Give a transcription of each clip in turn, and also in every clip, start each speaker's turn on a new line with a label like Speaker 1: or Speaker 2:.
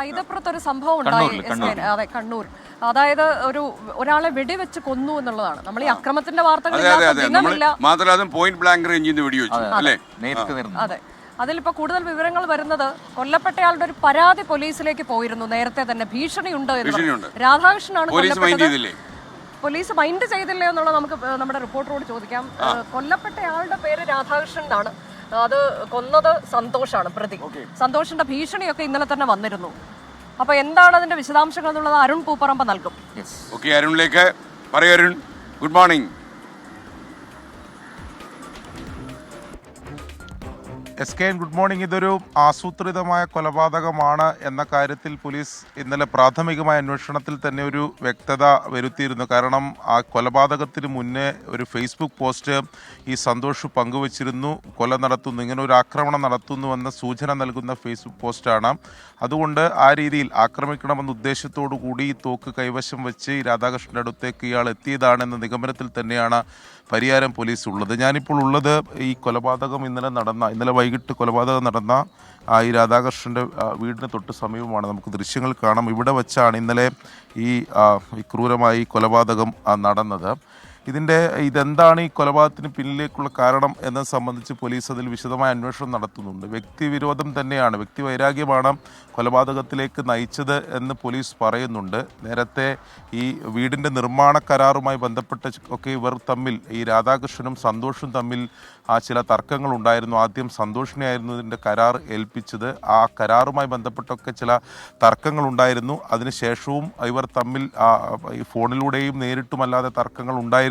Speaker 1: കൈതപ്പുറത്ത് ഒരു സംഭവം ഉണ്ടായി. അതെ, കണ്ണൂർ. അതായത് ഒരാളെ വെടിവെച്ച് കൊന്നു എന്നുള്ളതാണ്. നമ്മൾ ഈ അക്രമത്തിന്റെ വാർത്തകൾ അതെ. അതിലിപ്പോ കൂടുതൽ വിവരങ്ങൾ വരുന്നത് കൊല്ലപ്പെട്ടയാളുടെ ഒരു പരാതി പോലീസിലേക്ക് പോയിരുന്നു. നേരത്തെ തന്നെ ഭീഷണിയുണ്ട് എന്ന്. രാധാകൃഷ്ണനാണ് കൊല്ലപ്പെട്ടത്. പോലീസ് മൈൻഡ് ചെയ്തില്ലേ എന്നുള്ളത് നമുക്ക് നമ്മുടെ റിപ്പോർട്ടറോട് ചോദിക്കാം. കൊല്ലപ്പെട്ടയാളുടെ പേര് രാധാകൃഷ്ണൻ എന്നാണ്. അത് കൊന്നത് സന്തോഷാണ് പ്രതി. സന്തോഷിന്റെ ഭീഷണിയൊക്കെ ഇന്നലെ തന്നെ വന്നിരുന്നു. അപ്പൊ എന്താണ് അതിന്റെ വിശദാംശങ്ങൾ എന്നുള്ളത് അരുൺ പൂപ്പറമ്പ നൽകും.
Speaker 2: അരുണിലേക്ക് പറയൂ. Arun, good morning.
Speaker 3: Good morning. ഇതൊരു ആസൂത്രിതമായ കൊലപാതകമാണ് എന്ന കാര്യത്തിൽ പോലീസ് ഇന്നലെ പ്രാഥമികമായ അന്വേഷണത്തിൽ തന്നെ ഒരു വ്യക്തത വരുത്തിയിരുന്നു. കാരണം ആ കൊലപാതകത്തിന് മുന്നേ ഒരു ഫേസ്ബുക്ക് പോസ്റ്റ് ഈ സന്തോഷ് പങ്കുവച്ചിരുന്നു. കൊല നടത്തുന്നു, ഇങ്ങനെ ഒരു ആക്രമണം നടത്തുന്നുവെന്ന സൂചന നൽകുന്ന ഫേസ്ബുക്ക് പോസ്റ്റാണ്. അതുകൊണ്ട് ആ രീതിയിൽ ആക്രമിക്കണമെന്ന ഉദ്ദേശത്തോടു കൂടി ഈ തോക്ക് കൈവശം വെച്ച് ഈ രാധാകൃഷ്ണൻ്റെ അടുത്തേക്ക് ഇയാൾ എത്തിയതാണെന്ന നിഗമനത്തിൽ തന്നെയാണ് പരിയാരം പോലീസ് ഉള്ളത്. ഞാനിപ്പോൾ ഉള്ളത് ഈ കൊലപാതകം ഇന്നലെ വൈകിട്ട് കൊലപാതകം നടന്ന ഈ രാധാകൃഷ്ണൻ്റെ വീടിന് തൊട്ട് സമീപമാണ്. നമുക്ക് ദൃശ്യങ്ങൾ കാണാം. ഇവിടെ വെച്ചാണ് ഇന്നലെ ഈ ക്രൂരമായി കൊലപാതകം നടന്നത്. ഇതെന്താണ് ഈ കൊലപാതകത്തിന് പിന്നിലേക്കുള്ള കാരണം എന്നത് സംബന്ധിച്ച് പോലീസ് അതിൽ വിശദമായ അന്വേഷണം നടത്തുന്നുണ്ട്. വ്യക്തിവിരോധം തന്നെയാണ്, വ്യക്തിവൈരാഗ്യമാണ് കൊലപാതകത്തിലേക്ക് നയിച്ചത് എന്ന് പോലീസ് പറയുന്നുണ്ട്. നേരത്തെ ഈ വീടിൻ്റെ നിർമ്മാണ കരാറുമായി ബന്ധപ്പെട്ട ഒക്കെ ഇവർ തമ്മിൽ, ഈ രാധാകൃഷ്ണനും സന്തോഷും തമ്മിൽ ചില തർക്കങ്ങൾ ഉണ്ടായിരുന്നു. ആദ്യം സന്തോഷിനെയായിരുന്നു ഇതിൻ്റെ കരാർ ഏൽപ്പിച്ചത്. ആ കരാറുമായി ബന്ധപ്പെട്ടൊക്കെ ചില തർക്കങ്ങൾ ഉണ്ടായിരുന്നു. അതിനുശേഷവും ഇവർ തമ്മിൽ ഈ ഫോണിലൂടെയും നേരിട്ടുമല്ലാതെ തർക്കങ്ങൾ ഉണ്ടായിരുന്നു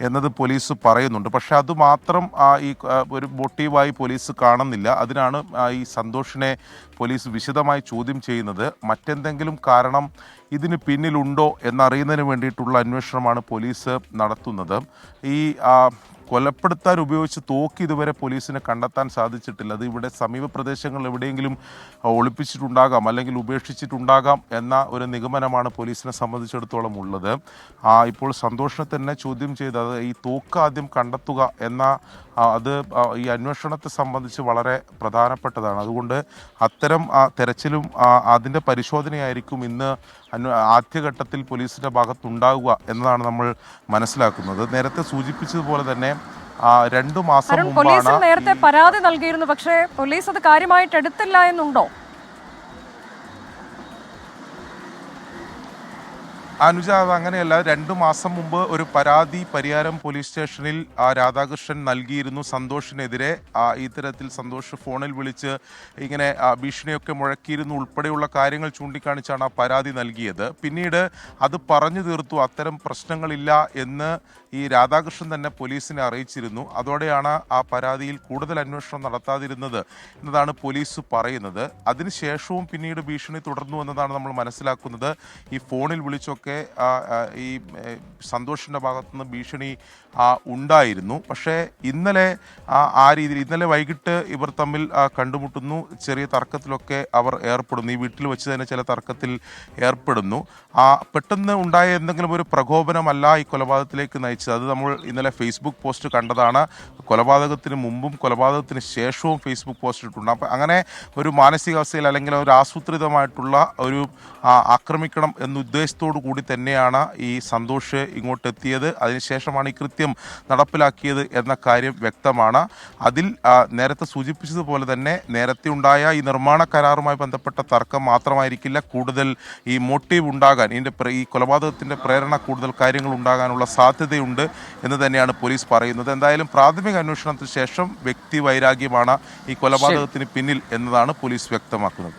Speaker 3: എന്നത് പോലീസ് പറയുന്നുണ്ട്. പക്ഷെ അതുമാത്രം ഈ ഒരു മോട്ടീവായി പോലീസ് കാണുന്നില്ല. അതിനാണ് ഈ സന്തോഷിനെ പോലീസ് വിശദമായി ചോദ്യം ചെയ്യുന്നത്. മറ്റെന്തെങ്കിലും കാരണം ഇതിന് പിന്നിലുണ്ടോ എന്നറിയുന്നതിന് വേണ്ടിയിട്ടുള്ള അന്വേഷണമാണ് പോലീസ് നടത്തുന്നത്. ഈ കൊലപ്പെടുത്താൻ ഉപയോഗിച്ച് തോക്ക് ഇതുവരെ പോലീസിനെ കണ്ടെത്താൻ സാധിച്ചിട്ടില്ല. അത് ഇവിടെ സമീപ പ്രദേശങ്ങളിൽ എവിടെയെങ്കിലും ഒളിപ്പിച്ചിട്ടുണ്ടാകാം, അല്ലെങ്കിൽ ഉപേക്ഷിച്ചിട്ടുണ്ടാകാം എന്ന ഒരു നിഗമനമാണ് പോലീസിനെ സംബന്ധിച്ചിടത്തോളം ഉള്ളത്. ഇപ്പോൾ സന്തോഷിനെ തന്നെ ചോദ്യം ചെയ്തത് ഈ തോക്ക് ആദ്യം കണ്ടെത്തുക എന്ന അത് ഈ അന്വേഷണത്തെ സംബന്ധിച്ച് വളരെ പ്രധാനപ്പെട്ടതാണ്. അതുകൊണ്ട് അത്തരം തെരച്ചിലും അതിൻ്റെ പരിശോധനയായിരിക്കും ഇന്ന് ആദ്യഘട്ടത്തിൽ പോലീസിൻ്റെ ഭാഗത്തുണ്ടാവുക എന്നതാണ് നമ്മൾ മനസ്സിലാക്കുന്നത്. നേരത്തെ സൂചിപ്പിച്ചതുപോലെ തന്നെ 2 മാസം മുമ്പാണ്
Speaker 1: നേരത്തെ പരാതി നൽകിയിരുന്നു. പക്ഷേ പോലീസ് അത് കാര്യമായിട്ട് എടുത്തില്ല എന്നുണ്ടോ?
Speaker 3: അനുജ, അത് അങ്ങനെയല്ല. 2 മാസം മുമ്പ് ഒരു പരാതി പരിയാരം പോലീസ് സ്റ്റേഷനിൽ രാധാകൃഷ്ണൻ നൽകിയിരുന്നു സന്തോഷിനെതിരെ. ഇത്തരത്തിൽ സന്തോഷ് ഫോണിൽ വിളിച്ച് ഇങ്ങനെ ഭീഷണിയൊക്കെ മുഴക്കിയിരുന്നു ഉൾപ്പെടെയുള്ള കാര്യങ്ങൾ ചൂണ്ടിക്കാണിച്ചാണ് ആ പരാതി നൽകിയത്. പിന്നീട് അത് പറഞ്ഞു തീർത്തു, അത്തരം പ്രശ്നങ്ങളില്ല എന്ന് ഈ രാധാകൃഷ്ണൻ തന്നെ പോലീസിനെ അറിയിച്ചിരുന്നു. അതോടെയാണ് ആ പരാതിയിൽ കൂടുതൽ അന്വേഷണം നടത്താതിരുന്നത് എന്നതാണ് പോലീസ് പറയുന്നത്. അതിനുശേഷവും പിന്നീട് ഭീഷണി തുടർന്നു എന്നതാണ് നമ്മൾ മനസ്സിലാക്കുന്നത്. ഈ ഫോണിൽ വിളിച്ചൊക്കെ ഈ സന്തോഷിൻ്റെ ഭാഗത്തുനിന്ന് ഭീഷണി ഉണ്ടായിരുന്നു. പക്ഷേ ഇന്നലെ ഇന്നലെ വൈകിട്ട് ഇവർ തമ്മിൽ കണ്ടുമുട്ടുന്നു. ചെറിയ തർക്കത്തിലൊക്കെ അവർ ഏർപ്പെടുന്നു. ഈ വീട്ടിൽ വെച്ച് തന്നെ ചില തർക്കത്തിൽ ഏർപ്പെടുന്നു. പെട്ടെന്ന് ഉണ്ടായ എന്തെങ്കിലും ഒരു പ്രകോപനമല്ല ഈ കൊലപാതകത്തിലേക്ക് നയിച്ചത്. അത് നമ്മൾ ഇന്നലെ ഫേസ്ബുക്ക് പോസ്റ്റ് കണ്ടതാണ്. കൊലപാതകത്തിന് മുമ്പും കൊലപാതകത്തിന് ശേഷവും ഫേസ്ബുക്ക് പോസ്റ്റ് ഇട്ടുണ്ട്. അപ്പം അങ്ങനെ ഒരു മാനസികാവസ്ഥയിൽ അല്ലെങ്കിൽ ഒരു ആസൂത്രിതമായിട്ടുള്ള ഒരു ആക്രമിക്കണം എന്ന ഉദ്ദേശത്തോടു കൂടി തന്നെയാണ് ഈ സന്തോഷ് ഇങ്ങോട്ട് എത്തിയത്. അതിനുശേഷമാണ് ഈ കൃത്യം നടപ്പിലാക്കിയത് എന്ന കാര്യം വ്യക്തമാണ്. അതിൽ നേരത്തെ സൂചിപ്പിച്ചതുപോലെ തന്നെ നേരത്തെ ഉണ്ടായ ഈ നിർമ്മാണ കരാറുമായി ബന്ധപ്പെട്ട തർക്കം മാത്രമായിരിക്കില്ല, കൂടുതൽ ഈ മോട്ടീവ് ഉണ്ടാകാൻ, ഈ കൊലപാതകത്തിൻ്റെ പ്രേരണ കൂടുതൽ കാര്യങ്ങൾ ഉണ്ടാകാനുള്ള സാധ്യതയുണ്ട് എന്ന് തന്നെയാണ് പോലീസ് പറയുന്നത്. എന്തായാലും പ്രാഥമിക അന്വേഷണത്തിന് ശേഷം വ്യക്തി വൈരാഗ്യമാണ് ഈ കൊലപാതകത്തിന് പിന്നിൽ എന്നതാണ് പോലീസ് വ്യക്തമാക്കുന്നത്.